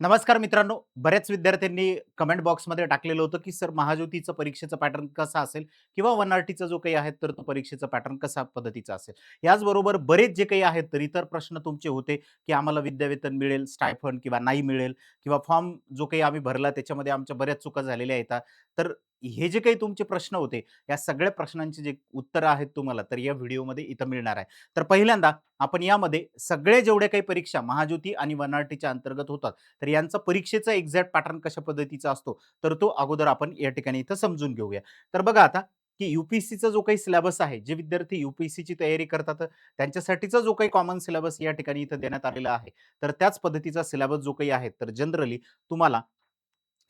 नमस्कार मित्रांनो. बऱ्याच विद्यार्थ्यांनी कमेंट बॉक्समध्ये टाकलेलं होतं, की सर महाज्योतीचं परीक्षेचं पॅटर्न कसा असेल किंवा 1RTचा जो काही आहे, तर तो परीक्षेचा पॅटर्न कशा पद्धतीचा असेल. याचबरोबर बरेच जे काही आहेत, तर इतर प्रश्न तुमचे होते, की आम्हाला विद्यावेतन मिळेल, स्टायफंड किंवा नाही मिळेल किंवा फॉर्म जो काही आम्ही भरला त्याच्यामध्ये आमच्या बऱ्याच चुका झालेल्या आहेत. तर हे जे काही तुमचे प्रश्न होते, या सगळ्या प्रश्नांची जे उत्तरं आहेत तुम्हाला, तर या व्हिडिओमध्ये इथं मिळणार आहे. तर पहिल्यांदा आपण यामध्ये सगळे जेवढे काही परीक्षा महाज्योती आणि 1RTच्या अंतर्गत होतात, तर यांचा परीक्षेचा एक्झॅक्ट पॅटर्न कशा पद्धतीचा असतो, तर तो अगोदर आपण या ठिकाणी इथं समजून घेऊया. तर बघा आता, की यू-पी-एस-सीचा जो काही सिलेबस आहे, जे विद्यार्थी यू-पी-एस-सीची तयारी करतात, त्यांच्यासाठीचा जो काही कॉमन सिलेबस या ठिकाणी इथं देण्यात आलेला आहे, तर त्याच पद्धतीचा सिलेबस जो काही आहे, तर जनरली तुम्हाला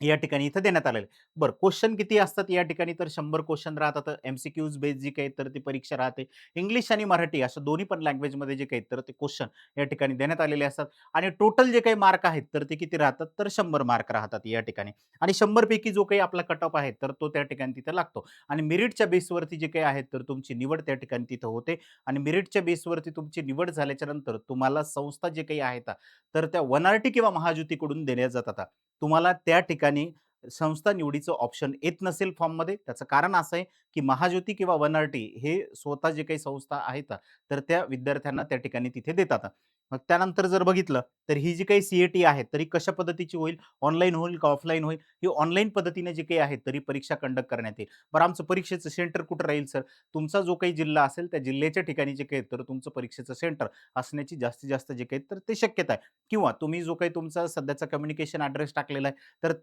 या ठिकाणी इथं देण्यात आलेलं आहे. बरं, क्वेश्चन किती असतात या ठिकाणी, तर 100 क्वेश्चन राहतात. एम-सी-क्यूज बेस जी काही तर ती परीक्षा राहते. इंग्लिश आणि मराठी अशा दोन्ही पण लँग्वेजमध्ये जे काही तर ते क्वेश्चन या ठिकाणी देण्यात आलेले असतात आणि टोटल जे काही मार्क आहेत, तर ते किती राहतात, तर 100 मार्क राहतात या ठिकाणी आणि 100 पैकी जो काही आपला कट ऑफ आहे, तर तो त्या ठिकाणी तिथे लागतो आणि मेरिटच्या बेसवरती जे काही आहेत, तर तुमची निवड त्या ठिकाणी तिथं होते आणि मेरिटच्या बेसवरती तुमची निवड झाल्याच्या नंतर तुम्हाला संस्था जे काही आहेत, तर त्या 1RT किंवा महाज्योतीकडून देण्यात जातात. तुम्हाला त्या ठिकाणी संस्था निवडीचं ऑप्शन येत नसेल फॉर्ममध्ये. त्याचं कारण असं आहे, की महाज्योती किंवा 1RT हे स्वतः जे काही संस्था आहेत, तर त्या विद्यार्थ्यांना त्या ठिकाणी तिथे देतात. मग त्यानंतर जर बघितलं, तर ही जी काही सी आहे, तर कशा पद्धतीची होईल? ऑनलाईन होईल का ऑफलाईन होईल? ही ऑनलाईन पद्धतीने जी काही आहे, तरी परीक्षा कंडक्ट करण्यात येईल. बरं, आमचं परीक्षेचं सेंटर कुठं राहील सर? तुमचा जो काही जिल्हा असेल, त्या जिल्ह्याच्या ठिकाणी जे काही तर तुमचं परीक्षेचं सेंटर असण्याची जास्तीत जास्त जे काही तर ते शक्यता आहे किंवा तुम्ही जो काही तुमचा सध्याचा कम्युनिकेशन ॲड्रेस टाकलेला आहे, तर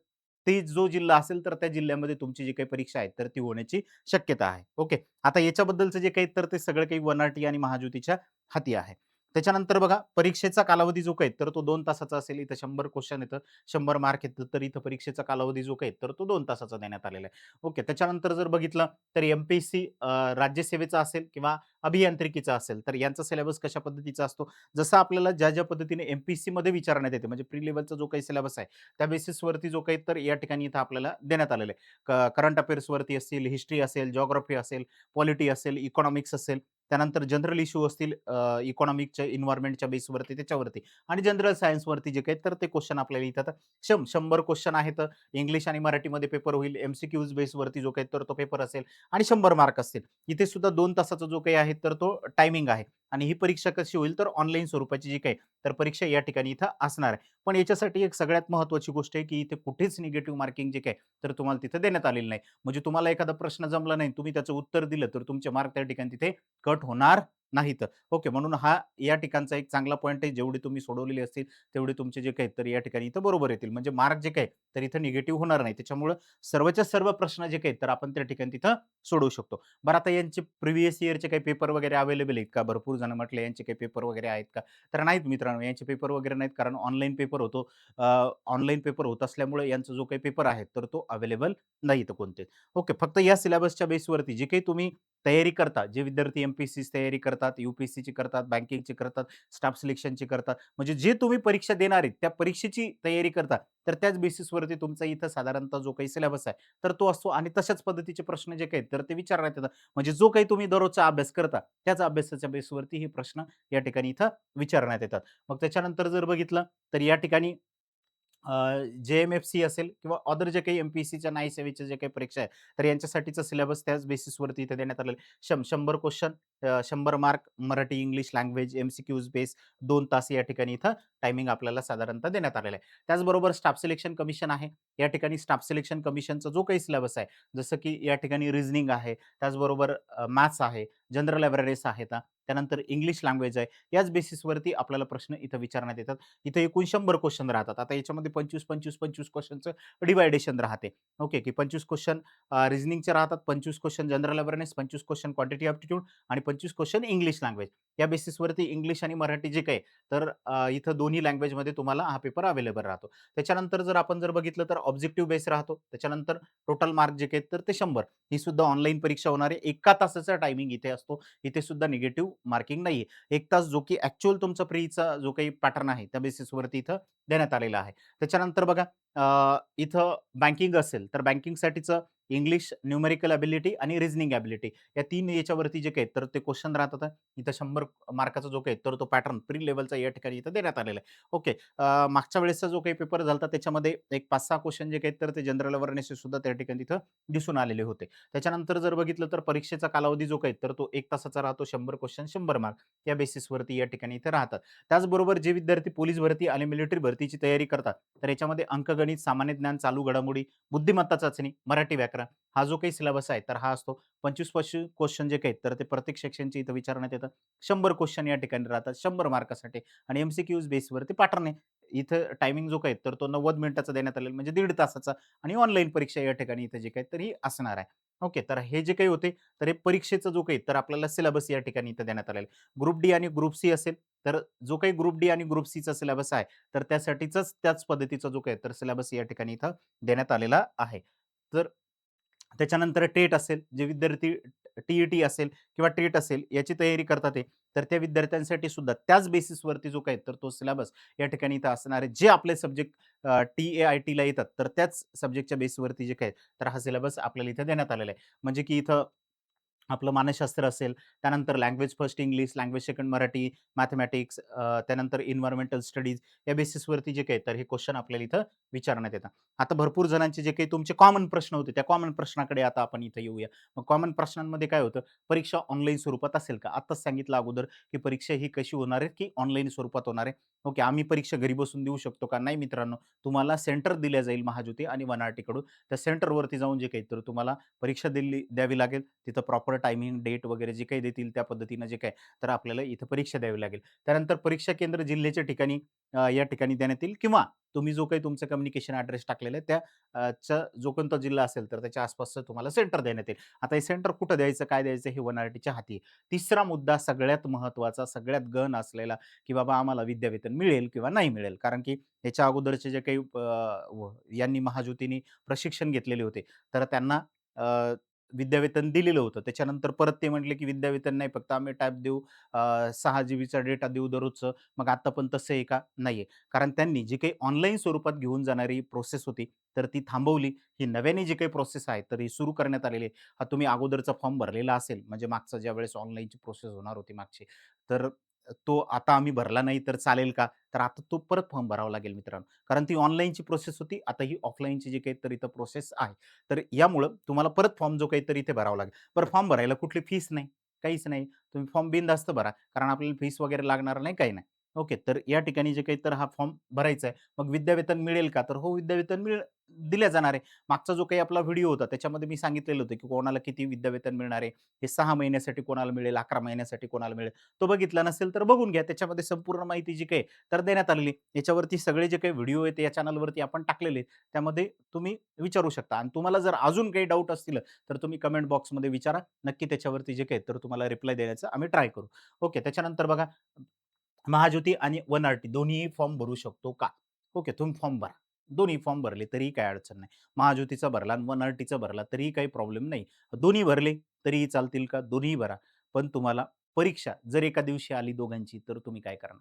ते जो जिल्हा असेल, तर त्या जिल्ह्यामध्ये तुमची जी काही परीक्षा आहे, तर ती होण्याची शक्यता आहे. ओके. आता याच्याबद्दलचं जे काही तर ते सगळं काही 1RT आणि महाज्योतीच्या हाती आहे. त्याच्यानंतर बघा परीक्षेचा कालावधी जो काही तर तो 2 तासाचा असेल. इथं 100 क्वेश्चन येतं, 100 मार्क येतं. तर इथं परीक्षेचा कालावधी जो काही तर तो 2 तासाचा देण्यात आलेला आहे. ओके. त्याच्यानंतर जर बघितलं तर एम-पी-एस-सी राज्यसेवेचा असेल किंवा अभियांत्रिकीचा असेल, तर यांचा सिलेबस कशा पद्धतीचा असतो. जसं आपल्याला ज्या पद्धतीने एम-पी-एस-सीमध्ये विचारण्यात येते, म्हणजे प्री लेव्हलचा जो काही सिलेबस आहे, त्या बेसिसवरती जो काही तर या ठिकाणी इथं आपल्याला देण्यात आलेलं आहे. करंट अफेअर्सवरती असतील, हिस्ट्री असेल, जिओग्राफी असेल, पॉलिटी असेल, इकॉनॉमिक्स असेल, त्यानंतर जनरल इश्यू असतील इकॉनॉमिकच्या एन्व्हायर्नमेंटच्या बेसवरती त्याच्यावरती आणि जनरल सायन्सवरती जे काही तर ते क्वेश्चन आपल्याला इथं 100 क्वेश्चन आहेत. इंग्लिश आणि मराठीमध्ये पेपर होईल. एम-सी-क्यूज बेसवरती जो काही तर तो पेपर असेल आणि 100 मार्क असतील. इथे सुद्धा 2 तासाचा जो काही आहे तर तो टायमिंग आहे आणि ही परीक्षा कशी होईल तर ऑनलाईन स्वरूपाची जी काही तर परीक्षा या ठिकाणी इथं असणार आहे. पण याच्यासाठी एक सगळ्यात महत्त्वाची गोष्ट आहे, की इथे कुठेच निगेटिव्ह मार्किंग जे काही तर तुम्हाला तिथे देण्यात आलेलं नाही. म्हणजे तुम्हाला एखादा प्रश्न जमला नाही, तुम्ही त्याचं उत्तर दिलं, तर तुमचे मार्क त्या ठिकाणी तिथे कट होणार नाहीत. ओके, म्हणून हा या ठिकाणचा एक चांगला पॉइंट आहे. जेवढे तुम्ही सोडवलेले असतील, तेवढे तुमचे जे काही तर या ठिकाणी इथं बरोबर येतील. म्हणजे मार्क जे काही तर इथं निगेटिव्ह होणार नाही. त्याच्यामुळं सर्वच्या सर्व प्रश्न जे काही तर आपण त्या ठिकाणी तिथं सोडवू शकतो. बरं, आता यांचे प्रिव्हियस इयरचे काही पेपर वगैरे अवेलेबल आहेत का? भरपूर जण म्हटले यांचे काही पेपर वगैरे आहेत का? तर नाहीत मित्रांनो, यांचे पेपर वगैरे नाहीत कारण ऑनलाईन पेपर होतो. ऑनलाईन पेपर होत असल्यामुळे यांचा जो काही पेपर आहे, तर तो अवेलेबल नाही इथं कोणतेच. ओके, फक्त या सिलेबसच्या बेसवरती जे काही तुम्ही तयारी करता, जे विद्यार्थी एम-पी-एस-सीची तयारी करतात, यू-पी-एस-सीची करतात, बँकिंगची करतात, स्टाफ सिलेक्शनची करतात, म्हणजे जे तुम्ही परीक्षा देणार आहेत, त्या परीक्षेची तयारी करता, तर त्याच बेसिसवरती तुमचा इथं साधारणतः जो काही सिलेबस आहे, तर तो असतो आणि तशाच पद्धतीचे प्रश्न जे काही आहेत, तर ते विचारण्यात येतात. म्हणजे जो काही तुम्ही दररोजचा अभ्यास करता, त्याच अभ्यासाच्या बेसवरती हे प्रश्न या ठिकाणी इथं विचारण्यात येतात. मग त्याच्यानंतर जर बघितलं, तर या ठिकाणी जे-एम-एफ-सी असेल किंवा अदर जे काही एम-पी-एस-सीच्या न्याय सेवेच्या जे काही परीक्षा आहेत, तर यांच्यासाठीचा सिलेबस त्याच बेसिसवरती इथे देण्यात आलेलं आहे. 100 question, 100 mark, Marathi, English language, M-C-cues base 2 तास या ठिकाणी इथं टायमिंग आपल्याला साधारणतः देण्यात आलेलं आहे. त्याचबरोबर स्टाफ सिलेक्शन कमिशन आहे. या ठिकाणी स्टाफ सिलेक्शन कमिशनचा जो काही सिलेबस आहे, जसं की या ठिकाणी रिझनिंग आहे, त्याचबरोबर मॅथ्स आहे, जनरल अवेअरनेस आहेत, त्यानंतर इंग्लिश लँग्वेज आहे. याच बेसिसवरती आपल्याला प्रश्न इथं विचारण्यात येतात. इथे एकूण 100 क्वेश्चन राहतात. आता याच्यामध्ये 25, 25, 25 क्वेश्चनचं डिव्हायडेशन राहते. ओके, की 25 क्वेश्चन रिझनिंगचे राहतात, 25 question general awareness, 25 question quantity aptitude आणि 25 क्वेश्चन इंग्लिश लँग्वेज. या बेसिसवरती इंग्लिश आणि मराठी जे काही तर इथं दोन्ही लँग्वेजमध्ये तुम्हाला हा पेपर अवेलेबल राहतो. त्याच्यानंतर जर आपण बघितलं तर ऑब्जेक्टिव्ह बेस राहतो. त्याच्यानंतर टोटल मार्क जे काही तर ते 100. ही सुद्धा ऑनलाईन परीक्षा होणार आहे. 1 तासाचा टायमिंग इथे असतो. इथे सुद्धा निगेटिव्ह मार्किंग नाहीये. 1 तास जो की ॲक्चुअल तुमचा प्रीचा जो काही पॅटर्न आहे, त्या बेसिसवरती इथं देण्यात आलेला आहे. त्याच्यानंतर बघा इथं बँकिंग असेल, तर बँकिंगसाठीचं इंग्लिश, न्यूमेरिकल एबिलिटी आणि रिझनिंग एबिलिटी या 3 याच्यावरती जे काही तर ते क्वेशन राहतात. इथं 100 मार्काचा जो काही तर तो पॅटर्न प्री लेव्हलचा या ठिकाणी इथं देण्यात आलेला आहे. ओके. मागच्या वेळेसचा जो काही पेपर झाला त्याच्यामध्ये एक 5-6 क्वेशन जे काही तर ते जनरल अवेअरनेसचे सुद्धा त्या ठिकाणी तिथं दिसून आलेले होते. त्याच्यानंतर जर बघितलं तर परीक्षेचा कालावधी जो काही तर तो 1 तासाचा राहतो. 100 क्वेशन 100 मार्क या बेसिसवरती या ठिकाणी इथे राहतात. त्याचबरोबर जे विद्यार्थी पोलीस भरती आणि मिलिटरी भरतीची तयारी करतात, तर याच्यामध्ये अंकगणित, सामान्य ज्ञान, चालू घडामोडी, बुद्धिमत्ता चाचणी, मराठी व्याकरण हा जो काही सिलेबस आहे, तर हा असतो. 25-25 क्वेश्चन जे काही तर ते प्रत्येक सेक्शनचे इथं विचारण्यात येतात. 100 क्वेश्चन या ठिकाणी राहतात 100 मार्कासाठी आणि एम-सी-क्यूज बेसवरती पॅटर्न आहे. इथं टायमिंग जो काही तर तो 90 मिनिटाचा देण्यात आलेला म्हणजे 1.5 तासाचा आणि ऑनलाईन परीक्षा या ठिकाणी इथे जे काही तर ही असणार आहे. ओके. तर हे जे काही होते, तर हे परीक्षेचा जो काही तर आपल्याला सिलेबस या ठिकाणी इथं देण्यात आलेला आहे. ग्रुप डी आणि ग्रुप सी असेल, तर जो काही ग्रुप डी आणि ग्रुप सीचा सिलेबस आहे, तर त्यासाठीचाच त्याच पद्धतीचा जो काही तर सिलेबस या ठिकाणी इथं देण्यात आलेला आहे. तर त्याच्यानंतर टेट असेल, जे विद्यार्थी टी-ई-टी असेल किंवा टेट असेल याची तयारी करतात आहे, तर त्या विद्यार्थ्यांसाठी सुद्धा त्याच बेसिसवरती जो काही तर तो सिलेबस या ठिकाणी इथं असणार आहे. जे आपले सब्जेक्ट टी-ए-आय-टीला येतात, तर त्याच सब्जेक्टच्या बेसवरती जे काही तर हा सिलेबस आपल्याला इथे देण्यात आलेला आहे. म्हणजे की इथं आपलं मानसशास्त्र असेल, त्यानंतर language first English, language second Marathi, mathematics त्यानंतर एन्व्हायर्नमेंटल स्टडीज या बेसिसवरती जे काही तर हे क्वेशन आपल्याला इथं विचारण्यात येतात. आता भरपूर जणांचे जे काही तुमचे कॉमन प्रश्न होते, त्या कॉमन प्रश्नाकडे आता आपण इथं येऊया. मग कॉमन प्रश्नांमध्ये काय होतं, परीक्षा ऑनलाईन स्वरूपात असेल का? आत्ताच सांगितलं अगोदर, की परीक्षा ही कशी होणार आहे, की ऑनलाईन स्वरूपात होणार आहे. ओके, आम्ही परीक्षा घरी बसून देऊ शकतो का? नाही मित्रांनो, तुम्हाला सेंटर दिल्या जाईल महाज्योती आणि वनआरटीकडून. त्या सेंटरवरती जाऊन जे काही तर तुम्हाला परीक्षा द्यावी लागेल. तिथं प्रॉपर टायमिंग, डेट वगैरे जे काही देतील त्या पद्धतीनं जे काही तर आपल्याला इथं परीक्षा द्यावी लागेल. त्यानंतर परीक्षा केंद्र जिल्ह्याच्या ठिकाणी या ठिकाणी देण्यात येईल किंवा तुम्ही जो काही तुमचा कम्युनिकेशन ॲड्रेस टाकलेला आहे चा जो कोणता जिल्हा असेल तर त्याच्या आसपासचं तुम्हाला सेंटर देण्यात येईल. आता हे सेंटर कुठं द्यायचं, काय द्यायचं हे वनआरटीच्या हाती आहे. तिसरा मुद्दा सगळ्यात महत्त्वाचा, सगळ्यात गहन असलेला, की बाबा आम्हाला विद्यावेतन मिळेल किंवा नाही मिळेल. कारण की याच्या अगोदरचे जे काही यांनी महाज्योतीनी प्रशिक्षण घेतलेले होते, तर त्यांना विद्यावेतन दिलेलं होतं. त्याच्यानंतर परत ते म्हटले, की विद्यावेतन नाही फक्त आम्ही टॅब देऊ 6 जीबीचा डेटा देऊ दररोजचं. मग आता पण तसं आहे का? नाहीये. कारण त्यांनी जी काही ऑनलाईन स्वरूपात घेऊन जाणारी प्रोसेस होती, तर ती थांबवली. ही नव्याने जी काही प्रोसेस आहे, तर ही सुरू करण्यात आलेली आहे. हा तुम्ही अगोदरचा फॉर्म भरलेला असेल, म्हणजे मागचा ज्यावेळेस ऑनलाईनची प्रोसेस होणार होती मागची, तर तो आता आम्ही भरला नाही तर चालेल का? तर आता तो परत फॉर्म भरावा लागेल मित्रांनो. कारण ती ऑनलाईनची प्रोसेस होती. आता ही ऑफलाईनची जी काही तर इथं प्रोसेस आहे. तर यामुळं तुम्हाला परत फॉर्म जो काहीतरी इथे भरावा लागेल. बरं फॉर्म भरायला कुठली फीस नाही, काहीच नाही. तुम्ही फॉर्म बिनधास्त भरा. कारण आपल्याला फीस वगैरे लागणार नाही, काही नाही. ओके. तर या ठिकाणी जे काही तर हा फॉर्म भरायचा आहे. मग विद्यावेतन मिळेल का? तर हो, विद्यावेतन दिल्या जाणार आहे. मागचा जो काही आपला व्हिडिओ होता त्याच्यामध्ये मी सांगितलेलं होतं, की कोणाला किती विद्यावेतन मिळणार आहे. हे 6 महिन्यासाठी कोणाला मिळेल, 11 महिन्यासाठी कोणाला मिळेल. तो बघितला नसेल तर बघून घ्या. त्याच्यामध्ये संपूर्ण माहिती जी काही तर देण्यात आलेली आहे. याच्यावरती सगळे जे काही व्हिडिओ आहेत या चॅनलवरती आपण टाकलेले आहेत. त्यामध्ये तुम्ही विचारू शकता आणि तुम्हाला जर अजून काही डाऊट असतील, तर तुम्ही कमेंट बॉक्समध्ये विचारा. नक्की त्याच्यावरती जे काही तर तुम्हाला रिप्लाय देण्याचा आम्ही ट्राय करू. ओके. त्याच्यानंतर बघा महाज्योती आणि वन-आर-टी दोन्हीही फॉर्म भरू शकतो का? ओके, तुम्ही फॉर्म भरा. दोन्ही फॉर्म भरले तरीही काही अडचण नाही. महाज्योतीचा भरला आणि वन-आर-टीचा भरला तरीही काही प्रॉब्लेम नाही. दोन्ही भरले तरीही चालतील का? दोन्हीही भरा. पण तुम्हाला परीक्षा जर एका दिवशी आली दोघांची, तर तुम्ही काय करणार?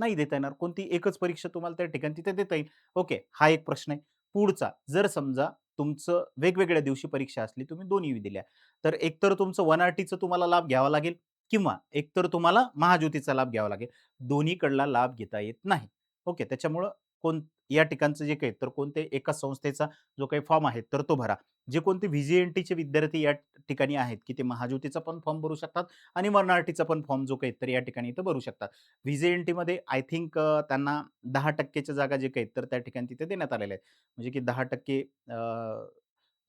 नाही देता येणार. कोणती एकच परीक्षा तुम्हाला त्या ठिकाणी तिथे देता येईल. ओके, हा एक प्रश्न आहे. पुढचा, जर समजा तुमचं वेगवेगळ्या दिवशी परीक्षा असली, तुम्ही दोन्ही दिल्या, तर एकतर तुमचं वन-आर-टीचा तुम्हाला लाभ घ्यावा लागेल किंवा एकतर तुम्हाला महाज्योतीचा लाभ घ्यावा लागेल. दोन्हीकडला लाभ घेता येत नाही. ओके, त्याच्यामुळं कोण या ठिकाणचं जे काही तर कोणत्याही एका संस्थेचा जो काही फॉर्म आहे, तर तो भरा. जे कोणते व्ही-जी-एन-टीचे विद्यार्थी या ठिकाणी आहेत, की ते महाज्योतीचा पण फॉर्म भरू शकतात आणि वन-आर-टीचा पण फॉर्म जो काही तर या ठिकाणी इथं भरू शकतात. व्ही-जे-एन-टीमध्ये आय थिंक त्यांना 10% च्या जागा जे काही तर त्या ठिकाणी तिथे देण्यात आलेल्या आहेत. म्हणजे की 10%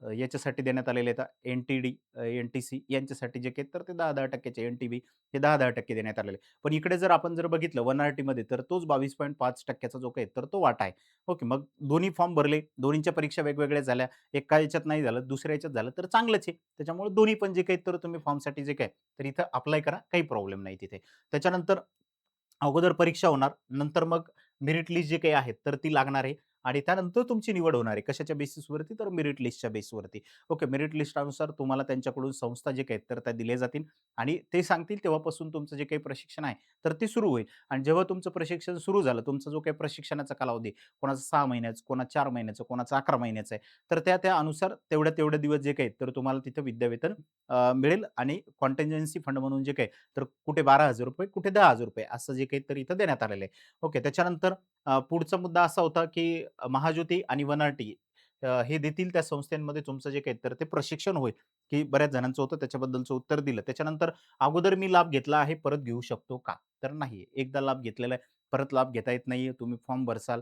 याच्यासाठी देण्यात आलेले आहेत एन-टी-डी, एन-टी-सी यांच्यासाठी जे काही तर ते 10-10% चे एन-टी-बी हे 10-10% देण्यात आलेले आहे. पण इकडे जर आपण जर बघितलं वन-आर-टीमध्ये तर तोच 22.5% चा जो काही तर तो वाटा आहे. ओके, मग दोन्ही फॉर्म भरले, दोन्हीच्या परीक्षा वेगवेगळ्या झाल्या. एका ह्याच्यात नाही झालं, दुसऱ्या ह्याच्यात झालं तर चांगलंच आहे. त्याच्यामुळे दोन्ही पण जे काही तर तुम्ही फॉर्मसाठी जे काही तर इथं अप्लाय करा, काही प्रॉब्लेम नाही तिथे. त्याच्यानंतर अगोदर परीक्षा होणार, नंतर मग मेरिट लिस्ट जी काही आहे, तर ती लागणार आहे आणि त्यानंतर तुमची निवड होणार आहे. कशाच्या बेसिसवरती? तर मेरिट लिस्टच्या बेसवरती. ओके, मेरिट लिस्टनुसार तुम्हाला त्यांच्याकडून संस्था जे काही आहेत, तर त्या दिल्या जातील आणि ते सांगतील तेव्हापासून तुमचं जे काही प्रशिक्षण आहे, तर ते सुरू होईल आणि जेव्हा तुमचं प्रशिक्षण सुरू झालं, तुमचा जो काही प्रशिक्षणाचा कालावधी कोणाचा 6 महिन्याचा, कोणाचा 4 महिन्याचा, कोणाचा 11 महिन्याचा आहे. तर त्या अनुसार तेवढ्या दिवस जे काही आहेत, तर तुम्हाला तिथं विद्यावेतन मिळेल आणि कॉन्टिन्जन्सी फंड म्हणून जे काही तर कुठे ₹12,000 कुठे ₹10,000 असं जे काही तर इथं देण्यात आलेलं आहे. ओके. त्याच्यानंतर पुढचा मुद्दा असा होता, की महाज्योती आणि वन-आर-टी हे देतील त्या संस्थांमध्ये तुमचं जे काही तर ते प्रशिक्षण होईल, की बऱ्याच जणांचं होतं त्याच्याबद्दलचं उत्तर दिलं. त्याच्यानंतर अगोदर मी लाभ घेतला आहे, परत घेऊ शकतो का? तर नाही. एकदा लाभ घेतलेला आहे, परत लाभ घेता येत नाहीये. तुम्ही फॉर्म भरसाल,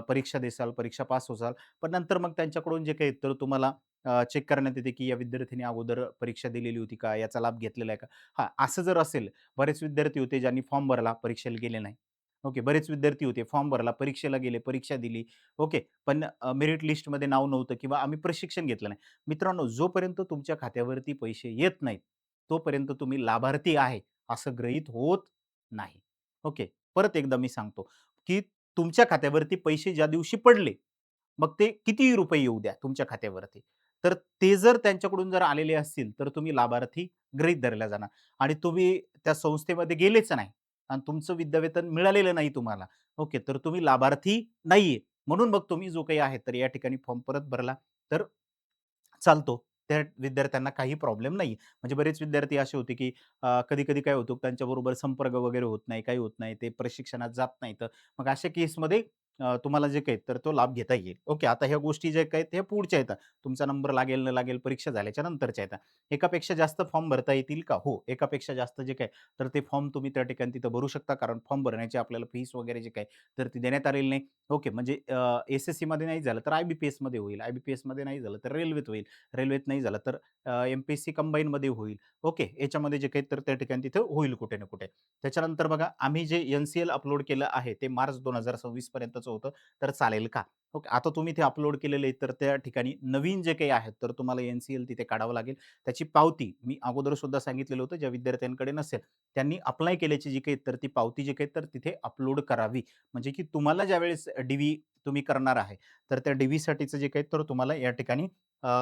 परीक्षा देसाल, परीक्षा पास होसाल, पण नंतर मग त्यांच्याकडून जे काही तर तुम्हाला चेक करण्यात येते, की या विद्यार्थ्यांनी अगोदर परीक्षा दिलेली होती का? याचा लाभ घेतलेला आहे का? हां, असं जर असेल, बरेच विद्यार्थी होते ज्यांनी फॉर्म भरला, परीक्षेला गेले नाही. ओके. बरेच विद्यार्थी होते, फॉर्म भरला, परीक्षेला गेले, परीक्षा दिली. ओके. पण मेरिट लिस्टमध्ये नाव नव्हतं किंवा आम्ही प्रशिक्षण घेतलं नाही. मित्रांनो, जोपर्यंत तुमच्या खात्यावरती पैसे येत नाहीत, तोपर्यंत तुम्ही लाभार्थी आहे, असं गृहीत होत नाही. ओके. परत एकदा मी सांगतो, की तुमच्या खात्यावरती पैसे ज्या दिवशी पडले, मग ते कितीही रुपये येऊ द्या तुमच्या खात्यावरती. तर ते जर त्यांच्याकडून जर आलेले असतील, तर तुम्ही लाभार्थी गृहीत धरला जाणार आणि तुम्ही त्या संस्थेमध्ये गेलेच नाही आणि तुमचं विद्यावेतन मिळालेलं नाही तुम्हाला. ओके, तर तुम्ही लाभार्थी नाहीये. म्हणून मग तुम्ही जो काही आहे, तर या ठिकाणी फॉर्म परत भरला तर चालतो. त्या विद्यार्थ्यांना काही प्रॉब्लेम नाही. म्हणजे बरेच विद्यार्थी असे होते, की कधी-कधी काय होतं त्यांच्याबरोबर संपर्क वगैरे होत नाही, काही होत नाही. ते प्रशिक्षणात जात नाहीत. मग अशा केसमध्ये तुम्हाला जे काही तर तो लाभ घेता येईल. ओके, आता ह्या गोष्टी ज्या काही ह्या पुढच्या येतात. तुमचा नंबर लागेल, न लागेल परीक्षा झाल्याच्या नंतरच्या येतात. एकापेक्षा जास्त फॉर्म भरता येतील का? हो, एकापेक्षा जास्त जे काही तर ते फॉर्म तुम्ही त्या ठिकाणी तिथं भरू शकता. कारण फॉर्म भरण्याची आपल्याला फीस वगैरे जे काही तर ती देण्यात आलेली नाही. ओके, म्हणजे एस-एस-सीमध्ये नाही झालं तर आय-बी-पी-एसमध्ये होईल. आय-बी-पी-एसमध्ये नाही झालं तर रेल्वेत होईल. रेल्वेत नाही झालं तर एम-पी-एस-सी कंबाईनमध्ये होईल. ओके, याच्यामध्ये जे काही तर त्या ठिकाणी तिथं होईल कुठे ना कुठे. त्याच्यानंतर बघा आम्ही जे एन-सी-एल अपलोड केलं आहे ते मार्च 2026 पर्यंतचं होतं. तर चालेल का? ओके, आता तुम्ही ते अपलोड केलेलं आहे तर त्या ठिकाणी नवीन जे काही आहेत तर तुम्हाला एन-सी-एल तिथे काढावं लागेल. त्याची पावती मी अगोदर सुद्धा सांगितलेलं होतं ज्या विद्यार्थ्यांकडे नसेल त्यांनी अप्लाय केल्याची जी काही तर ती पावती जी काही तर तिथे अपलोड करावी. म्हणजे की तुम्हाला ज्यावेळेस डी तुम्ही करणार आहे, तर त्या डी-व्हीसाठीचं जे काही तर तुम्हाला या ठिकाणी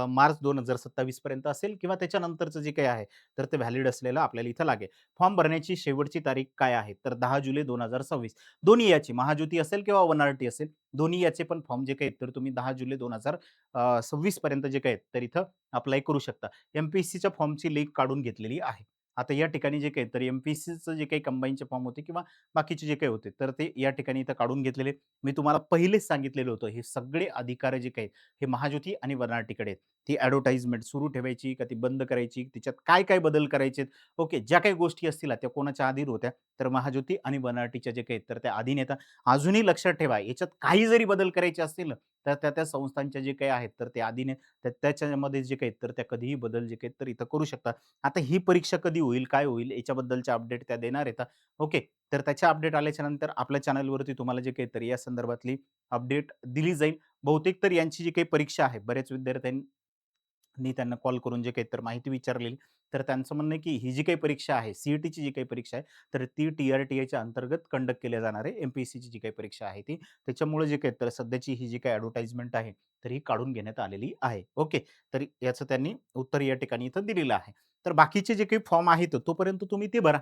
मार्च 2027 पर्यंत असेल किंवा त्याच्यानंतरचं जे काही आहे, तर ते व्हॅलिड असलेलं आपल्याला इथं लागेल. फॉर्म भरण्याची शेवटची तारीख काय आहे? तर 10 जुलै 2026 दोन्ही याची महाज्योती असेल किंवा वन-आर-टी असेल, दोन्ही याचे पण फॉर्म जे काही आहेत, तर तुम्ही 10 जुलै 2026 पर्यंत जे काही आहेत, तर इथं अप्लाय करू शकता. एम-पी-एस-सीच्या फॉर्मची लिंक काढून घेतलेली आहे. आता या ठिकाणी जे काही तर एम-पी-एस-सीचं जे काही कंबाईनचे फॉर्म होते किंवा बाकीचे जे काही होते, तर ते या ठिकाणी इथं काढून घेतलेले. मी तुम्हाला पहिलेच सांगितलेलं होतं, हे सगळे अधिकार जे काही हे महाज्योती आणि वन-आर-टीकडे आहेत. ती ॲडव्हर्टाइजमेंट सुरू ठेवायची का ती बंद करायची, तिच्यात काय-काय बदल करायचे ओके, ज्या काही गोष्टी असतील त्या कोणाच्या अधीन होत्या, तर महाज्योती आणि वन-आर-टीच्या जे काही आहेत, तर त्या अधीन येतात. अजूनही लक्षात ठेवा, याच्यात काही जरी बदल करायचे असतील ना, तर त्या संस्थांच्या जे काही आहेत, तर ते अधीन आहेत. तर त्याच्यामध्ये जे काही आहेत, तर त्या कधीही बदल जे काही आहेत, तर इथं करू शकतात. आता ही परीक्षा कधी होईल, काय होईल याच्याबद्दलच्या अपडेट त्या देणार आहेत. ओके, तर त्याच्या अपडेट आल्याच्या नंतर आपल्या चॅनलवरती तुम्हाला जे काही तर या संदर्भातली अपडेट दिली जाईल. बहुतेक तर यांची जी काही परीक्षा आहे, बऱ्याच विद्यार्थ्यांनी त्यांना कॉल करून जे काही तर माहिती विचारलेली, तर त्यांचं म्हणणं आहे, की ही जी काही परीक्षा आहे, सी-ई-टीची जी काही परीक्षा आहे, तर ती टी-आर-टी-आयच्या अंतर्गत कंडक्ट केल्या जाणार आहे. एम-पी-एस-सीची जी काही परीक्षा आहे ती. त्याच्यामुळे जे काही तर सध्याची ही जी काही ॲडव्हर्टाइजमेंट आहे, तर ही काढून घेण्यात आलेली आहे. ओके, तर याचं त्यांनी उत्तर या ठिकाणी इथं दिलेलं आहे. तर बाकीचे जे काही फॉर्म आहेत, तोपर्यंत तुम्ही ते भरा.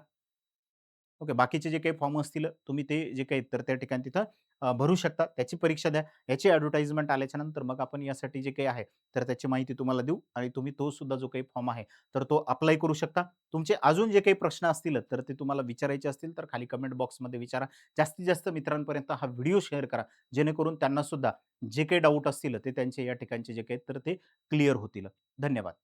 ओके. बाकीचे जे काही फॉर्म असतील तुम्ही ते जे काही तर त्या ठिकाणी तिथं भरू शकता. त्याची परीक्षा द्या. याची ॲडव्हर्टाइजमेंट आल्याच्यानंतर मग आपण यासाठी जे काही आहे, तर त्याची माहिती तुम्हाला देऊ आणि तुम्ही तो सुद्धा जो काही फॉर्म आहे, तर तो अप्लाय करू शकता. तुमचे अजून जे काही प्रश्न असतील, तर ते तुम्हाला विचारायचे असतील, तर खाली कमेंट बॉक्समध्ये विचारा. जास्तीत जास्त मित्रांपर्यंत हा व्हिडिओ शेअर करा. जेणेकरून त्यांना सुद्धा जे काही डाऊट असतील, ते त्यांचे या ठिकाणचे जे काही तर ते क्लिअर होतील. धन्यवाद.